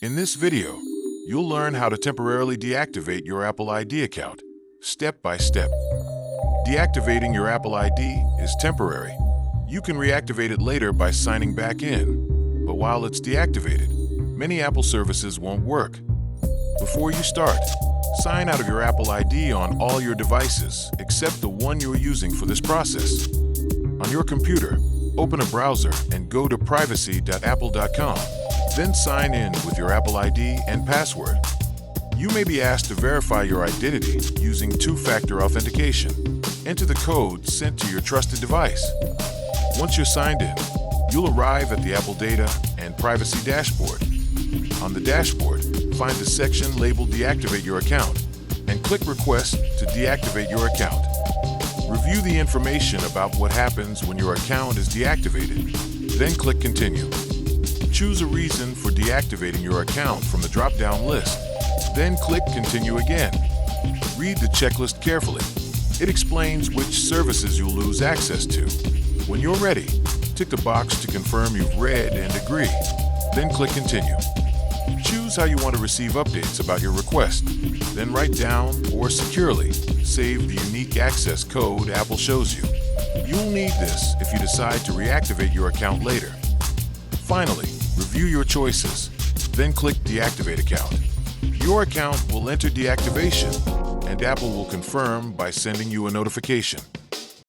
In this video, you'll learn how to temporarily deactivate your Apple ID account, step by step. Deactivating your Apple ID is temporary. You can reactivate it later by signing back in. But while it's deactivated, many Apple services won't work. Before you start, sign out of your Apple ID on all your devices except the one you are using for this process. On your computer, open a browser and go to privacy.apple.com. Then sign in with your Apple ID and password. You may be asked to verify your identity using two-factor authentication. Enter the code sent to your trusted device. Once you're signed in, you'll arrive at the Apple Data and Privacy dashboard. On the dashboard, find the section labeled Deactivate Your Account and click Request to deactivate your account. Review the information about what happens when your account is deactivated, then click Continue. Choose a reason for deactivating your account from the drop-down list, then click Continue again. Read the checklist carefully. It explains which services you'll lose access to. When you're ready, tick the box to confirm you've read and agree, then click Continue. Choose how you want to receive updates about your request, then write down or securely save the unique access code Apple shows you. You'll need this if you decide to reactivate your account later. Finally, review your choices, then click Deactivate Account. Your account will enter deactivation, and Apple will confirm by sending you a notification.